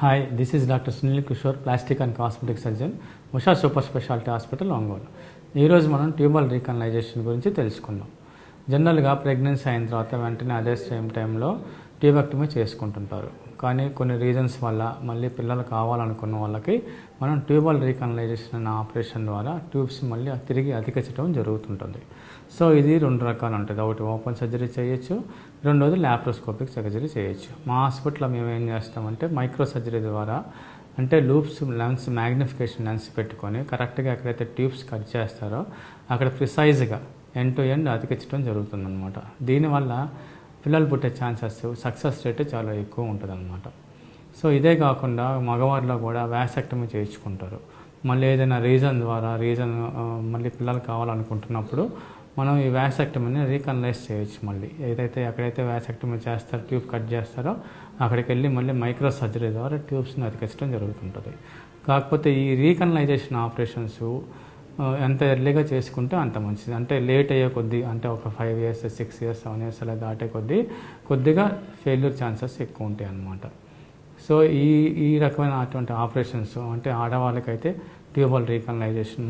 Hi, this is Dr. Sunil Kishore, Plastic and Cosmetic Surgeon, Usha Super Specialty Hospital, Ongole. ఈరోజు మనం tubal recanalisation గురించి తెలుసుకుందాం. జనరల్గా pregnancy అయిన తర్వాత వెంటనే అదే సేమ్ టైంలో ట్యూబెక్టమీ చేసుకుంటుంటారు. కానీ కొన్ని రీజన్స్ వల్ల మళ్ళీ పిల్లలు కావాలనుకున్న వాళ్ళకి మనం ట్యూబల్ రీకనలైజేషన్ అనే ఆపరేషన్ ద్వారా ట్యూబ్స్ మళ్ళీ తిరిగి అతికించడం జరుగుతుంటుంది. సో ఇది రెండు రకాలు ఉంటుంది. ఒకటి ఓపెన్ సర్జరీ చేయొచ్చు, రెండోది ల్యాప్రోస్కోపిక్ సర్జరీ చేయొచ్చు. మా హాస్పిటల్లో మేము ఏం చేస్తామంటే మైక్రో సర్జరీ ద్వారా అంటే లూప్స్ లెన్స్ మ్యాగ్నిఫికేషన్ లెన్స్ పెట్టుకొని కరెక్ట్గా ఎక్కడైతే ట్యూబ్స్ కట్ చేస్తారో అక్కడ ప్రిసైజ్గా ఎండ్ టు ఎండ్ అతికించడం జరుగుతుందన్నమాట. దీనివల్ల పిల్లలు పుట్టే ఛాన్సెస్ సక్సెస్ రేట్ చాలా ఎక్కువ ఉంటుందన్నమాట. సో ఇదే కాకుండా మగవారిలో కూడా వ్యాసెక్టమీ చేయించుకుంటారు. మళ్ళీ ఏదైనా రీజన్ ద్వారా మళ్ళీ పిల్లలు కావాలనుకుంటున్నప్పుడు మనం ఈ వ్యాసెక్టమీని రీకనలైజ్ చేయొచ్చు. మళ్ళీ ఏదైతే ఎక్కడైతే వ్యాసెక్టమీ చేస్తారో ట్యూబ్ కట్ చేస్తారో అక్కడికి వెళ్ళి మళ్ళీ మైక్రో సర్జరీ ద్వారా ట్యూబ్స్ని అతికించడం జరుగుతుంటుంది. కాకపోతే ఈ రీకనలైజేషన్ ఆపరేషన్స్ ఎంత ఎర్లీగా చేసుకుంటే అంత మంచిది. అంటే లేట్ అయ్యే కొద్దీ అంటే ఒక 5 years 6 years 7 years అలా దాటే కొద్దిగా ఫెయిల్యూర్ ఛాన్సెస్ ఎక్కువ ఉంటాయి అన్నమాట. సో ఈ రకమైన అటువంటి ఆపరేషన్స్ అంటే ఆడవాళ్ళకైతే ట్యూబల్ రీకనలైజేషన్,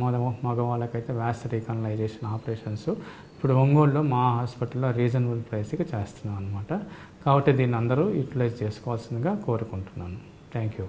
మగవాళ్ళకైతే వ్యాస్ రీకనలైజేషన్ ఆపరేషన్స్ ఇప్పుడు ఒంగోలులో మా హాస్పిటల్లో రీజనబుల్ ప్రైస్కి చేస్తున్నాం అనమాట. కాబట్టి దీన్ని అందరూ యూటిలైజ్ చేసుకోవాల్సిందిగా కోరుకుంటున్నాను. Thank you.